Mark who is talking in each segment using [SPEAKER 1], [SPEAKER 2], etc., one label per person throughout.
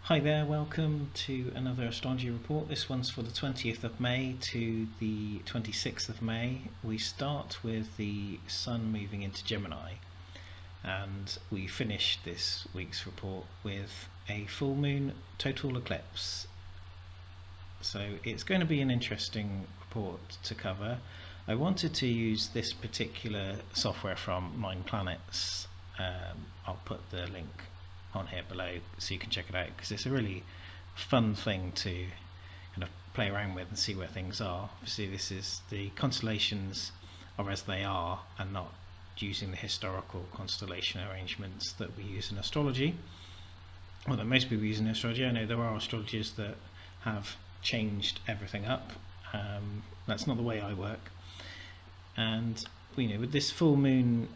[SPEAKER 1] Hi there, welcome to another astrology report. This one's for the 20th of May to the 26th of May. We start with the Sun moving into Gemini, and we finish this week's report with a full moon total eclipse. So it's going to be an interesting report to cover. I wanted to use this particular software from Nine Planets. I'll put the link on here below so you can check it out, because it's a really fun thing to kind of play around with and see where things are. Obviously this is the constellations are as they are and not using the historical constellation arrangements that we use in astrology, or that most people use in astrology. I know there are astrologers that have changed everything up. That's not the way I work. And with this full moon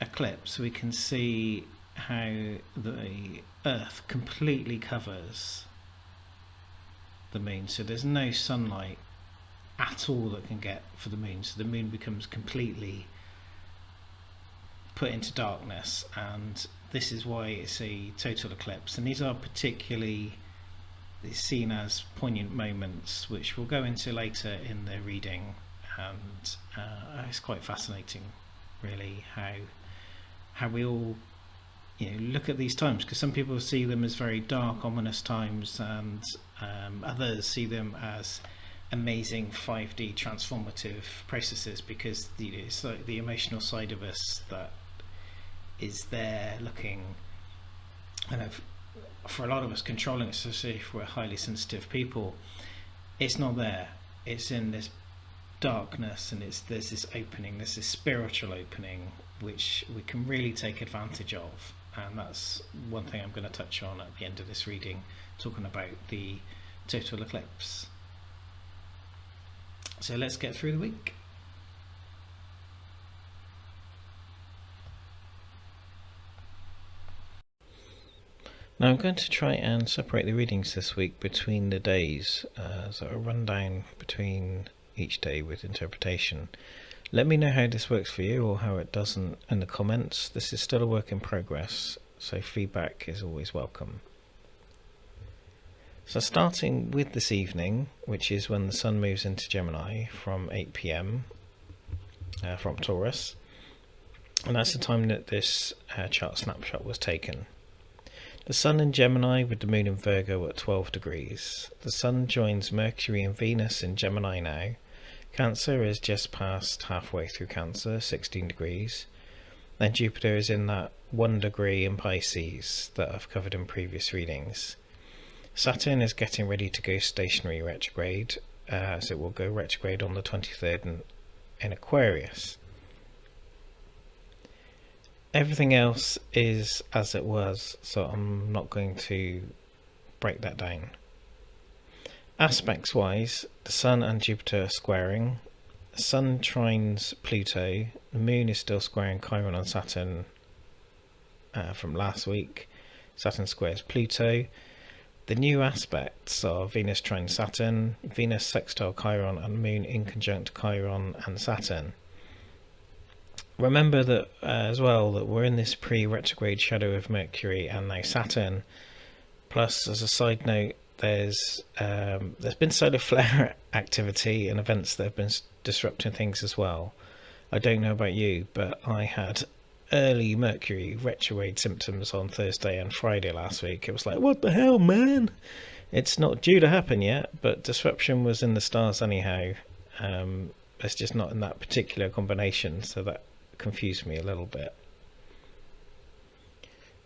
[SPEAKER 1] eclipse we can see how the Earth completely covers the moon, so there's no sunlight at all that can get for the moon, so the moon becomes completely put into darkness, and this is why it's a total eclipse. And these are particularly seen as poignant moments, which we'll go into later in the reading, and it's quite fascinating really how we all look at these times, because some people see them as very dark, ominous times, and others see them as amazing 5D transformative processes, because it's like the emotional side of us that is there looking kind of, for a lot of us, controlling, especially if we're highly sensitive people. It's not there, it's in this darkness, and there's this opening, there's this spiritual opening which we can really take advantage of. And that's one thing I'm going to touch on at the end of this reading, talking about the total eclipse. So let's get through the week. Now I'm going to try and separate the readings this week between the days, so a rundown between each day with interpretation. Let me know how this works for you, or how it doesn't, in the comments. This is still a work in progress, so feedback is always welcome. So starting with this evening, which is when the Sun moves into Gemini from 8 PM from Taurus, and that's the time that this chart snapshot was taken. The Sun in Gemini with the Moon in Virgo at 12 degrees. The Sun joins Mercury and Venus in Gemini now. Cancer is just past halfway through Cancer, 16 degrees. Then Jupiter is in that 1 degree in Pisces that I've covered in previous readings. Saturn is getting ready to go stationary retrograde, as it will go retrograde on the 23rd in Aquarius. Everything else is as it was, so I'm not going to break that down. Aspects wise, the Sun and Jupiter are squaring. The Sun trines Pluto. The Moon is still squaring Chiron and Saturn from last week. Saturn squares Pluto. The new aspects are Venus trines Saturn, Venus sextile Chiron, and Moon in conjunct Chiron and Saturn. Remember that as well, that we're in this pre-retrograde shadow of Mercury and now Saturn. Plus, as a side note, there's been solar flare activity and events that have been disrupting things as well. I don't know about you, but I had early Mercury retrograde symptoms on Thursday and Friday last week. It was like, what the hell, man? It's not due to happen yet, but disruption was in the stars anyhow. It's just not in that particular combination, so that confused me a little bit.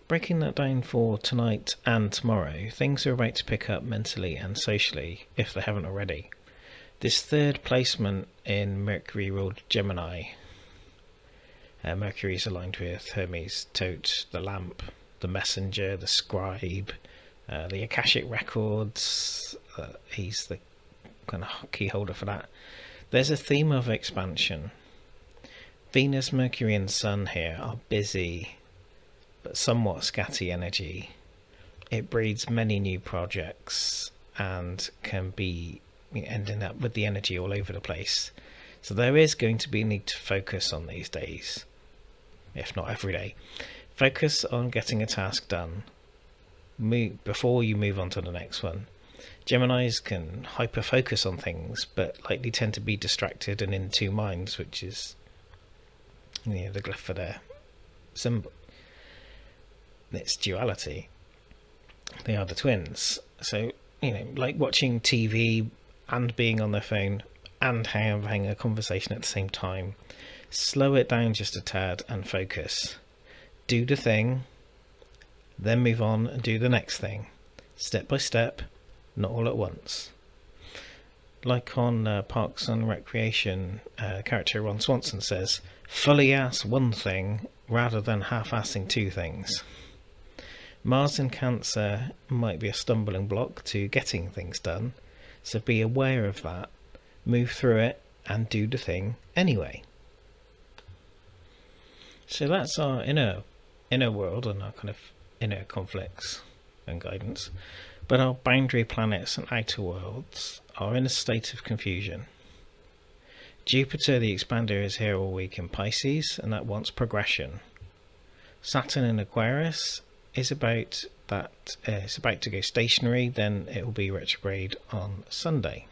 [SPEAKER 1] Breaking that down for tonight and tomorrow, things are about to pick up mentally and socially, if they haven't already. This third placement in Mercury ruled Gemini. Mercury is aligned with Hermes, Tote, the lamp, the messenger, the scribe, the Akashic records. He's the kind of key holder for that. There's a theme of expansion. Venus, Mercury and Sun here are busy but somewhat scatty energy. It breeds many new projects and can be ending up with the energy all over the place. So there is going to be a need to focus on these days, if not every day. Focus on getting a task done. before you move on to the next one. Geminis can hyper-focus on things, but likely tend to be distracted and in two minds, which is the glyph for their symbol. It's duality. They are the twins. So, like watching TV and being on their phone and having a conversation at the same time. Slow it down just a tad and focus. Do the thing, then move on and do the next thing. Step by step, not all at once. Like on Parks and Recreation, character Ron Swanson says, fully ass one thing rather than half-assing two things. Mars in Cancer might be a stumbling block to getting things done, so be aware of that, move through it and do the thing anyway. So that's our inner world and our kind of inner conflicts and guidance. But our boundary planets and outer worlds are in a state of confusion. Jupiter the expander is here all week in Pisces, and that wants progression. Saturn in Aquarius is about that. It's about to go stationary, then it will be retrograde on Sunday.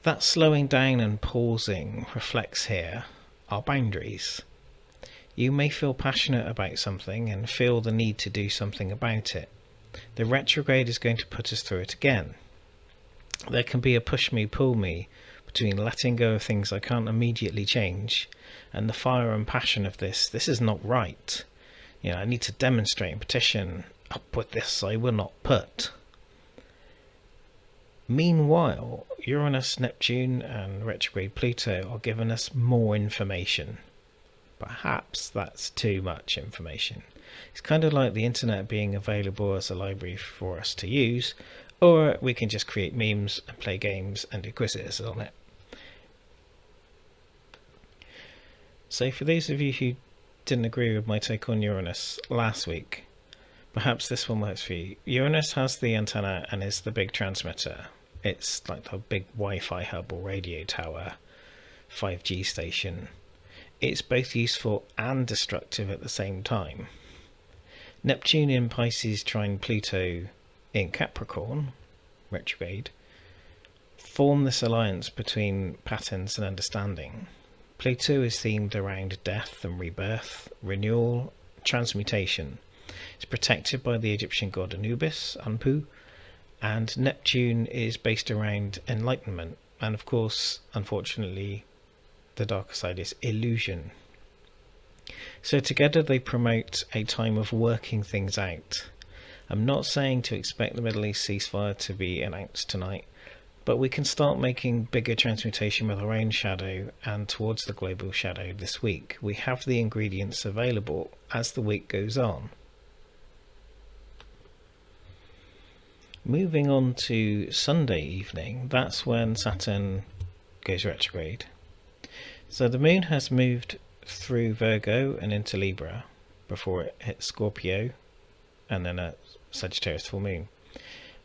[SPEAKER 1] That slowing down and pausing reflects here our boundaries. You may feel passionate about something and feel the need to do something about it. The retrograde is going to put us through it again. There can be a push me, pull me between letting go of things I can't immediately change and the fire and passion of this is not right. I need to demonstrate and petition, up with this I will not put. Meanwhile, Uranus, Neptune and retrograde Pluto are giving us more information. Perhaps that's too much information. It's kind of like the internet being available as a library for us to use, or we can just create memes and play games and do quizzes on it. So for those of you who didn't agree with my take on Uranus last week, perhaps this one works for you. Uranus has the antenna and is the big transmitter. It's like the big Wi-Fi hub or radio tower, 5G station. It's both useful and destructive at the same time. Neptune in Pisces trine Pluto in Capricorn, retrograde, form this alliance between patterns and understanding. Pluto is themed around death and rebirth, renewal, transmutation. It's protected by the Egyptian god Anubis, Anpu, and Neptune is based around enlightenment, and of course, unfortunately, the darker side is illusion. So together they promote a time of working things out. I'm not saying to expect the Middle East ceasefire to be announced tonight, but we can start making bigger transmutation with our own shadow and towards the global shadow this week. We have the ingredients available as the week goes on. Moving on to Sunday evening, that's when Saturn goes retrograde. So the moon has moved through Virgo and into Libra before it hits Scorpio and then a Sagittarius full moon.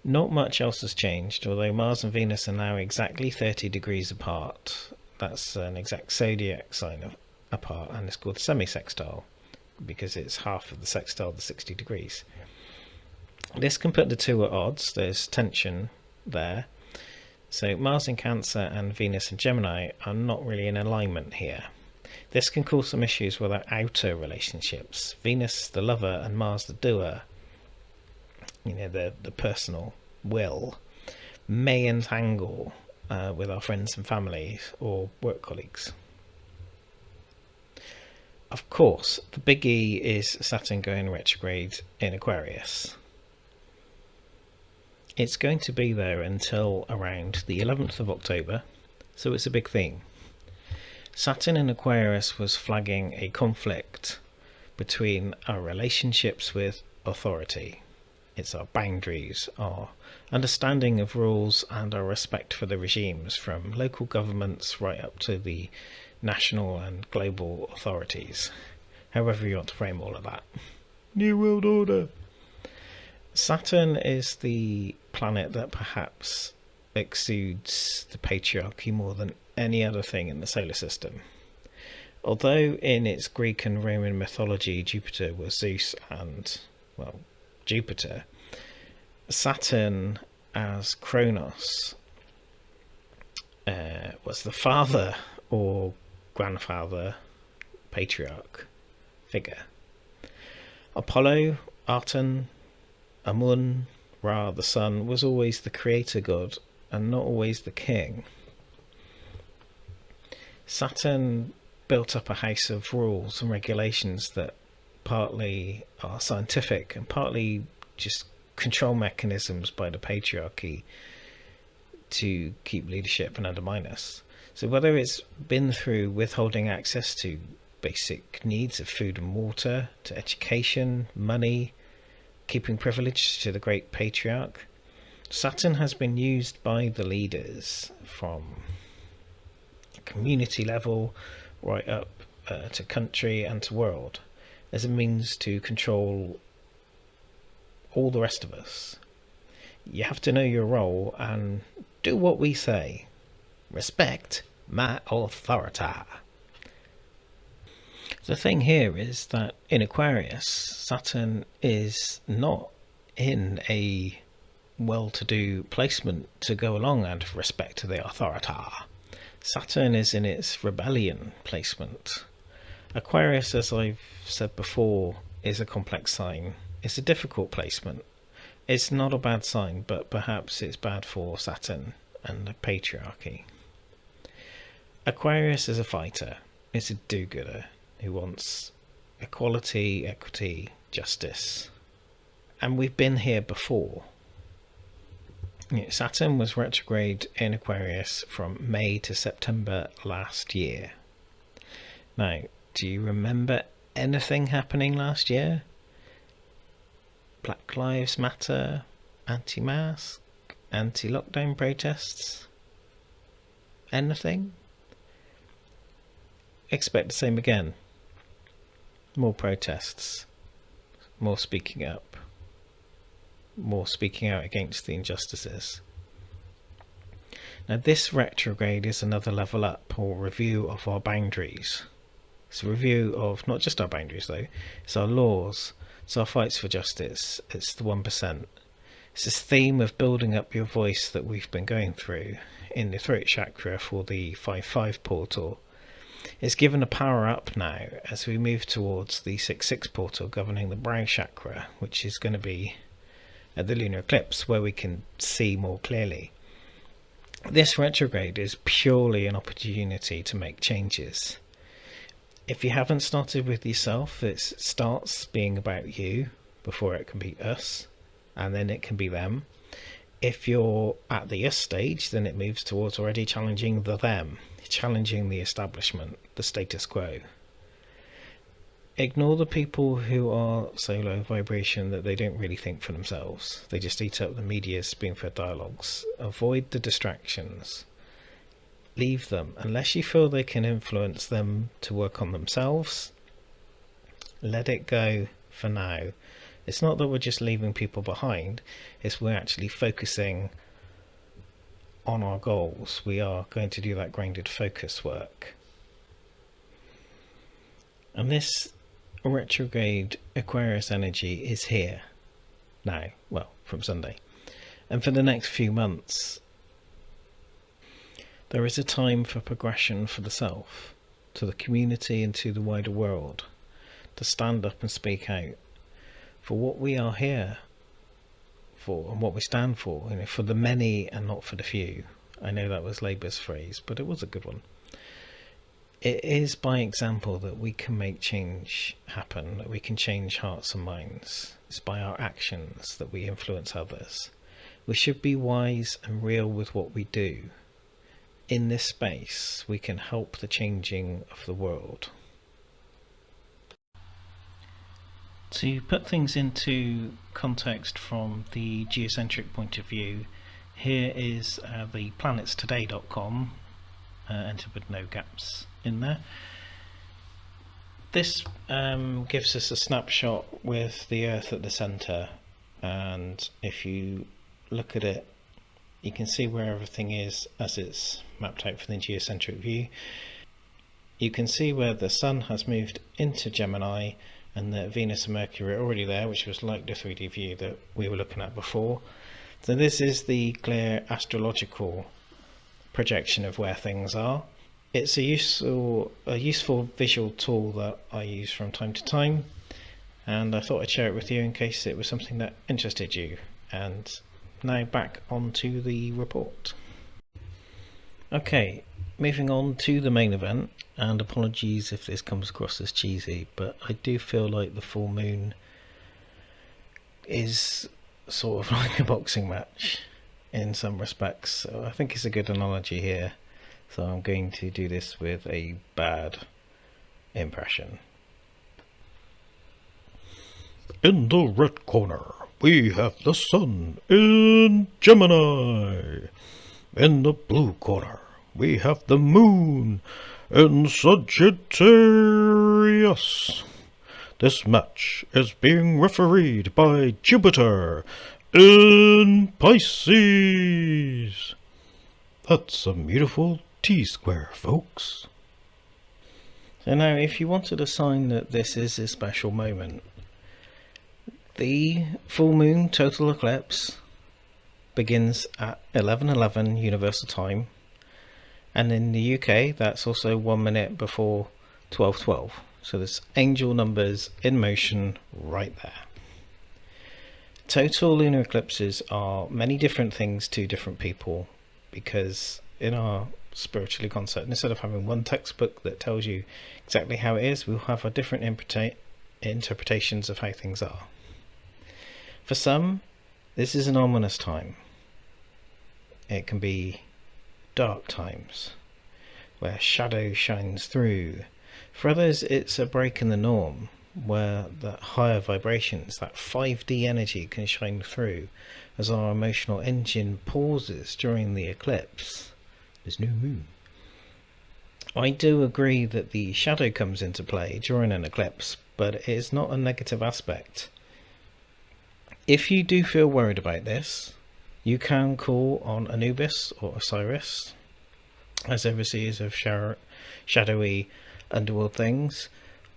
[SPEAKER 1] Not much else has changed, although Mars and Venus are now exactly 30 degrees apart. That's an exact zodiac sign apart, and it's called semi-sextile because it's half of the sextile, the 60 degrees. This can put the two at odds. There's tension there. So Mars in Cancer and Venus in Gemini are not really in alignment here. This can cause some issues with our outer relationships. Venus the lover and Mars the doer, the personal will, may entangle with our friends and family or work colleagues. Of course, the biggie is Saturn going retrograde in Aquarius. It's going to be there until around the 11th of October, so it's a big theme. Saturn in Aquarius was flagging a conflict between our relationships with authority. It's our boundaries, our understanding of rules and our respect for the regimes from local governments right up to the national and global authorities. However you want to frame all of that. New World Order! Saturn is the planet that perhaps exudes the patriarchy more than any other thing in the solar system. Although in its Greek and Roman mythology Jupiter was Zeus and, Jupiter. Saturn as Kronos was the father or grandfather, patriarch figure. Apollo, Aten, Amun, Ra, the sun, was always the creator god and not always the king. Saturn built up a house of rules and regulations that partly are scientific and partly just control mechanisms by the patriarchy to keep leadership and undermine us. So whether it's been through withholding access to basic needs of food and water, to education, money, keeping privilege to the great patriarch, Saturn has been used by the leaders from community level right up to country and to world as a means to control all the rest of us. You have to know your role and do what we say. Respect my authority. The thing here is that in Aquarius, Saturn is not in a well-to-do placement to go along and respect the authority. Saturn is in its rebellion placement. Aquarius, as I've said before, is a complex sign. It's a difficult placement. It's not a bad sign, but perhaps it's bad for Saturn and the patriarchy. Aquarius is a fighter. It's a do-gooder who wants equality, equity, justice. And we've been here before. Saturn was retrograde in Aquarius from May to September last year. Now, do you remember anything happening last year? Black Lives Matter, anti-mask, anti-lockdown protests? Anything? Expect the same again. More protests, more speaking up, more speaking out against the injustices. Now this retrograde is another level up or review of our boundaries. It's a review of not just our boundaries though, it's our laws, it's our fights for justice, it's the 1%. It's this theme of building up your voice that we've been going through in the throat chakra for the 5-5 portal. It's given a power up now as we move towards the 6-6 portal governing the brow chakra, which is going to be at the lunar eclipse where we can see more clearly. This retrograde is purely an opportunity to make changes. If you haven't started with yourself, it starts being about you before it can be us, and then it can be them. If you're at the us stage, then it moves towards already challenging the them, challenging the establishment, the status quo. Ignore the people who are so low vibration that they don't really think for themselves. They just eat up the media's spoon-fed dialogues. Avoid the distractions. Leave them. Unless you feel they can influence them to work on themselves, let it go for now. It's not that we're just leaving people behind, it's we're actually focusing on our goals. We are going to do that grounded focus work. And this retrograde Aquarius energy is here now, well, from Sunday. And for the next few months, there is a time for progression for the self, to the community and to the wider world, to stand up and speak out for what we are here for and what we stand for, for the many and not for the few. I know that was Labour's phrase, but it was a good one. It is by example that we can make change happen, that we can change hearts and minds. It's by our actions that we influence others. We should be wise and real with what we do. In this space, we can help the changing of the world. To put things into context from the geocentric point of view, here is the planetstoday.com, entered with no gaps in there. This gives us a snapshot with the Earth at the centre, and if you look at it, you can see where everything is as it's mapped out from the geocentric view. You can see where the Sun has moved into Gemini and that Venus and Mercury are already there, which was like the 3D view that we were looking at before. So this is the clear astrological projection of where things are. It's a useful visual tool that I use from time to time, and I thought I'd share it with you in case it was something that interested you. And now back onto the report. Okay, moving on to the main event, and apologies if this comes across as cheesy, but I do feel like the full moon is sort of like a boxing match in some respects, so I think it's a good analogy here, so I'm going to do this with a bad impression.
[SPEAKER 2] In the red corner, we have the Sun in Gemini. In the blue corner, we have the Moon in Sagittarius. This match is being refereed by Jupiter in Pisces. That's a beautiful T-square, folks.
[SPEAKER 1] So now, if you wanted a sign that this is a special moment, the full moon total eclipse begins at 11:11 Universal Time, and in the UK that's also 1 minute before 12:12. So there's angel numbers in motion right there. Total lunar eclipses are many different things to different people, because in our spiritually concept, instead of having one textbook that tells you exactly how it is, we'll have a different interpretations of how things are. For some, this is an ominous time. It can be dark times where shadow shines through. For others, it's a break in the norm where that higher vibrations, that 5D energy can shine through as our emotional engine pauses during the eclipse. There's no moon. I do agree that the shadow comes into play during an eclipse, but it is not a negative aspect. If you do feel worried about this, you can call on Anubis or Osiris as overseers of shadowy underworld things,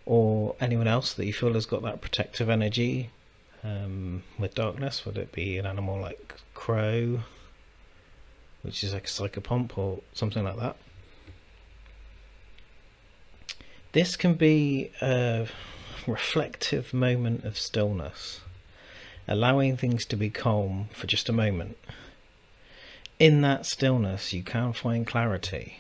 [SPEAKER 1] or anyone else that you feel has got that protective energy with darkness, whether it be an animal like crow, which is like a psychopomp or something like that. This can be a reflective moment of stillness, allowing things to be calm for just a moment. In that stillness you can find clarity,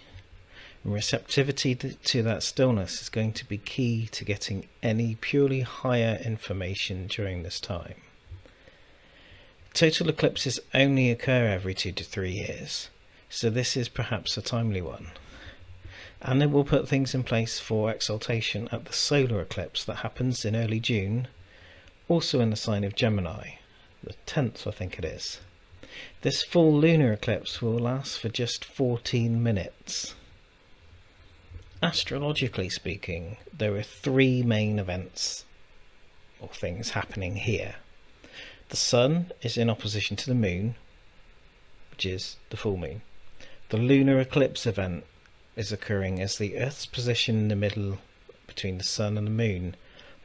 [SPEAKER 1] and receptivity to that stillness is going to be key to getting any purely higher information during this time. Total eclipses only occur every 2 to 3 years, so this is perhaps a timely one. And it will put things in place for exaltation at the solar eclipse that happens in early June, also in the sign of Gemini, the 10th I think it is. This full lunar eclipse will last for just 14 minutes. Astrologically speaking, there are 3 main events or things happening here. The Sun is in opposition to the Moon, which is the full moon. The lunar eclipse event is occurring as the Earth's position in the middle between the Sun and the Moon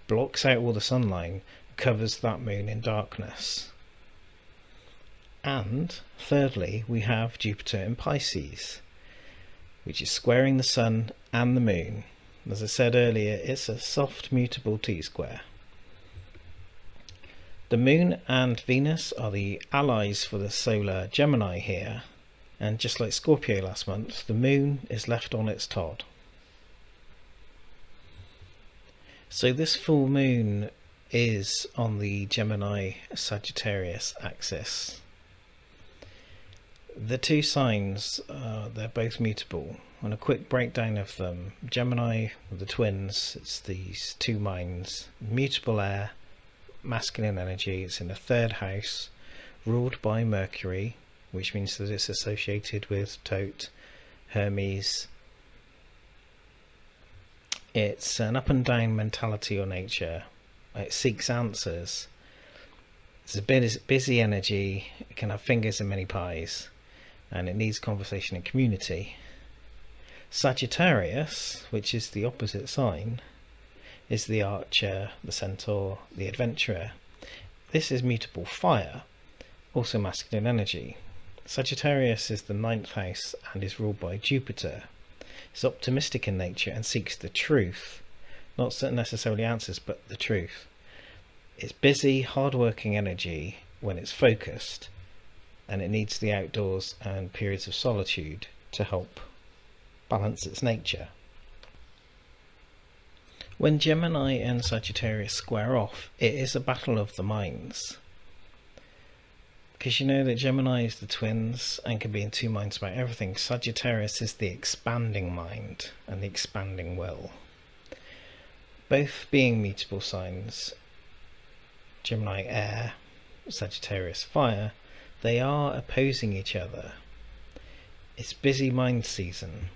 [SPEAKER 1] blocks out all the sunlight and covers that moon in darkness. And thirdly, we have Jupiter in Pisces, which is squaring the Sun and the Moon. As I said earlier, it's a soft mutable T-square. The Moon and Venus are the allies for the solar Gemini here, and just like Scorpio last month, the Moon is left on its Todd. So this full moon is on the Gemini Sagittarius axis. The 2 signs, they're both mutable, and a quick breakdown of them. Gemini, the twins, it's these 2 minds, mutable air, masculine energy. It's in the 3rd house, ruled by Mercury, which means that it's associated with Tote, Hermes. It's an up and down mentality or nature. It seeks answers. It's a busy energy. It can have fingers in many pies, and it needs conversation and community. Sagittarius, which is the opposite sign, is the archer, the centaur, the adventurer. This is mutable fire, also masculine energy. Sagittarius is the 9th house and is ruled by Jupiter. It's optimistic in nature and seeks the truth, not necessarily answers, but the truth. It's busy, hard-working energy when it's focused, and it needs the outdoors and periods of solitude to help balance its nature. When Gemini and Sagittarius square off, it is a battle of the minds. Because you know that Gemini is the twins and can be in two minds about everything. Sagittarius is the expanding mind and the expanding will. Both being mutable signs, Gemini air, Sagittarius fire, they are opposing each other. It's busy mind season.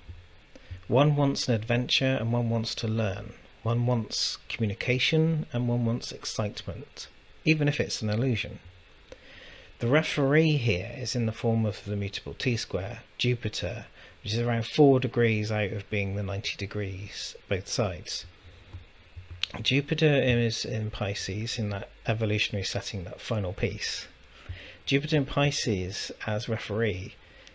[SPEAKER 1] One wants an adventure and one wants to learn. One wants communication and one wants excitement, even if it's an illusion. The referee here is in the form of the mutable T-square, Jupiter, which is around 4 degrees out of being the 90 degrees, both sides. Jupiter is in Pisces, in that evolutionary setting, that final piece. Jupiter in Pisces, as referee,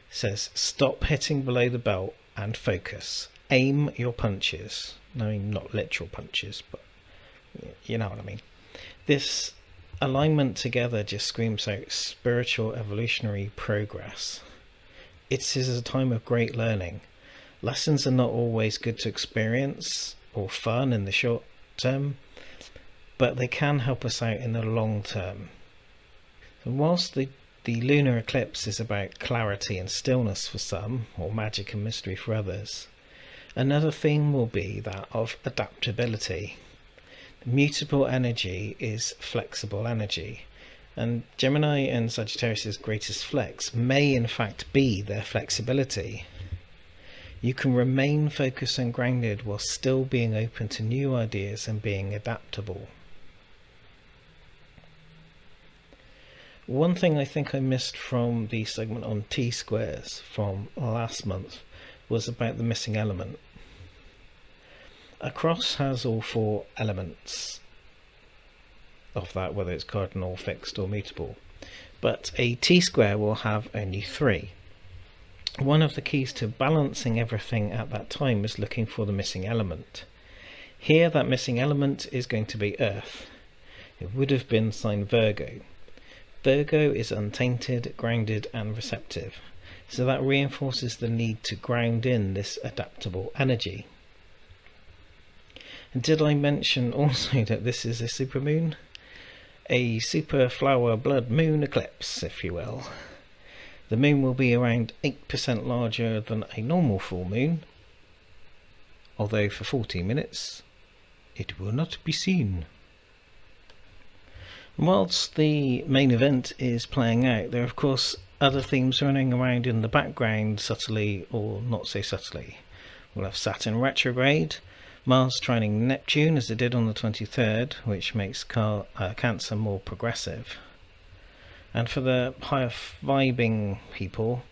[SPEAKER 1] says stop hitting below the belt and focus. Aim your punches. I mean, not literal punches, but you know what I mean. This alignment together just screams out spiritual evolutionary progress. It is a time of great learning. Lessons are not always good to experience or fun in the short term, but they can help us out in the long term. And whilst the lunar eclipse is about clarity and stillness for some, or magic and mystery for others, another theme will be that of adaptability. Mutable energy is flexible energy, and Gemini and Sagittarius' greatest flex may in fact be their flexibility. You can remain focused and grounded while still being open to new ideas and being adaptable. One thing I think I missed from the segment on T-squares from last month was about the missing element. A cross has all 4 elements of that, whether it's cardinal, fixed or mutable, but a T-square will have only 3. One of the keys to balancing everything at that time is looking for the missing element. Here that missing element is going to be Earth. It would have been sign Virgo. Virgo is untainted, grounded and receptive, so that reinforces the need to ground in this adaptable energy. And did I mention also that this is a supermoon? A super flower blood moon eclipse, if you will. The moon will be around 8% larger than a normal full moon, although for 14 minutes it will not be seen. Whilst the main event is playing out, there are of course other themes running around in the background, subtly or not so subtly. We'll have Saturn Retrograde, Mars trining Neptune as it did on the 23rd, which makes Cancer more progressive. And for the higher vibing people,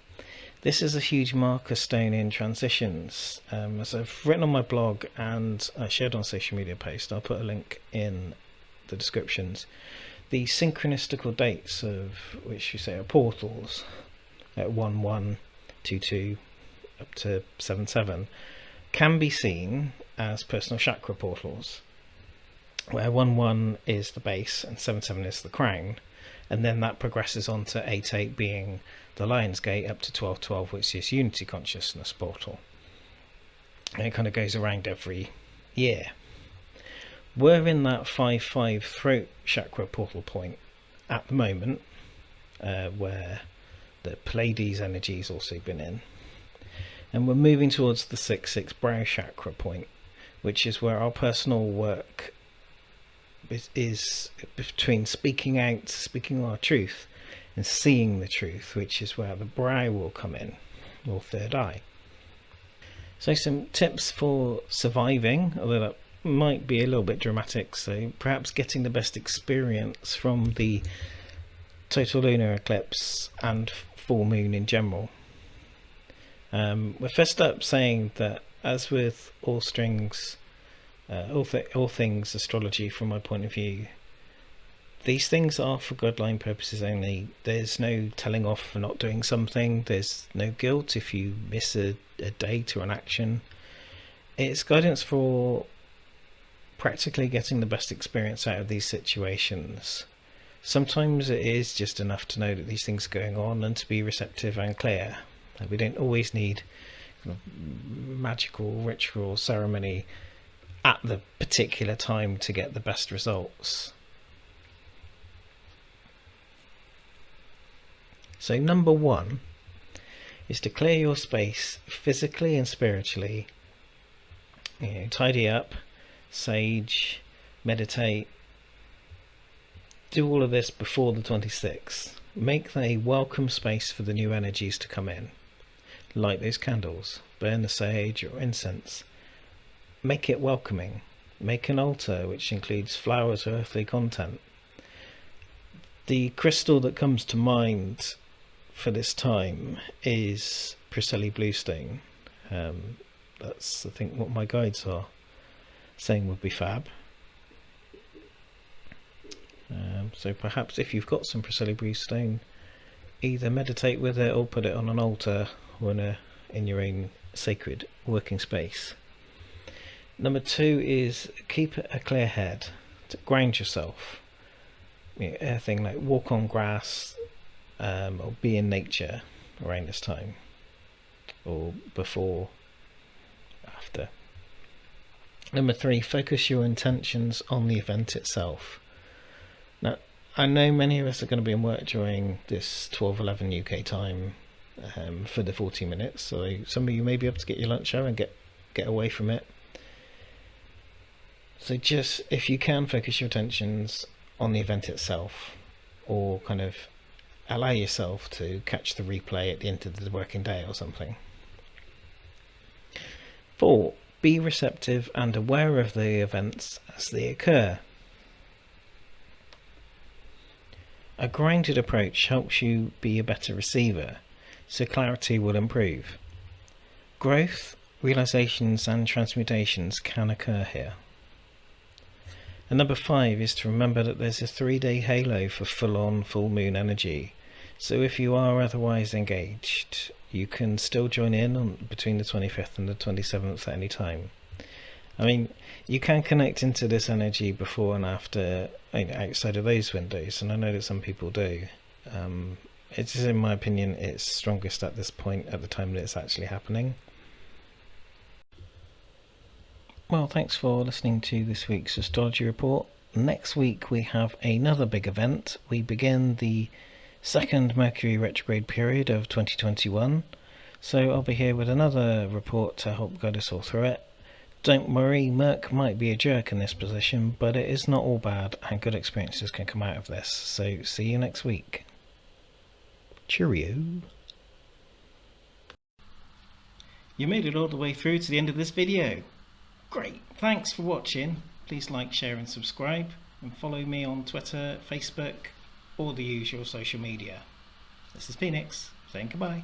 [SPEAKER 1] this is a huge marker stone in transitions. As I've written on my blog and I shared on social media post, I'll put a link in the descriptions. The synchronistical dates of which you say are portals at 1-1, 2-2 up to 7-7 can be seen as personal chakra portals, where 1-1 is the base and 7-7 is the crown, and then that progresses on to 8-8 being the Lion's Gate up to 12-12, which is Unity Consciousness portal, and it kind of goes around every year. We're in that 5-5 throat chakra portal point at the moment, where the Pleiades energy's also been in, and we're moving towards the 6-6 brow chakra point, which is where our personal work is between speaking out, speaking our truth, and seeing the truth, which is where the brow will come in, or third eye. So some tips for surviving, although that might be a little bit dramatic, so perhaps getting the best experience from the total lunar eclipse and full moon in general. We're first up saying that, as with all strings all things astrology from my point of view. These things are for guideline purposes only. There's no telling off for not doing something. There's no guilt if you miss a date or an action. It's guidance for practically getting the best experience out of these situations. Sometimes it is just enough to know that these things are going on and to be receptive and clear. We don't always need kind of magical ritual ceremony at the particular time to get the best results. So number 1 is to clear your space physically and spiritually. Tidy up, sage, meditate. Do all of this before the 26th. Make a welcome space for the new energies to come in. Light those candles, burn the sage or incense. Make it welcoming. Make an altar which includes flowers or earthly content. The crystal that comes to mind for this time is Priscilla Bluestone. That's, I think, what my guides are saying would be fab. So perhaps if you've got some Priscilla Bluestone, either meditate with it or put it on an altar or in your own sacred working space. Number 2 is keep a clear head, to ground yourself. Anything like walk on grass, or be in nature around this time, or before, after. Number 3, focus your intentions on the event itself. Now, I know many of us are going to be in work during this 12:11 UK time for the 40 minutes, so some of you may be able to get your lunch hour and get away from it. So just, if you can, focus your attentions on the event itself, or kind of allow yourself to catch the replay at the end of the working day or something. 4, be receptive and aware of the events as they occur. A grounded approach helps you be a better receiver, so clarity will improve. Growth, realizations and transmutations can occur here. And number 5 is to remember that there's a 3-day halo for full-on full moon energy. So if you are otherwise engaged, you can still join in between the 25th and the 27th at any time. I mean, you can connect into this energy before and after, outside of those windows, and I know that some people do. It is, in my opinion, it's strongest at this point, at the time that it's actually happening. Well, thanks for listening to this week's astrology report. Next week we have another big event. We begin the second Mercury retrograde period of 2021. So I'll be here with another report to help guide us all through it. Don't worry, Merc might be a jerk in this position, but it is not all bad and good experiences can come out of this. So see you next week. Cheerio. You made it all the way through to the end of this video. Great, thanks for watching. Please like, share and subscribe, and follow me on Twitter, Facebook, or the usual social media. This is Phoenix, saying goodbye.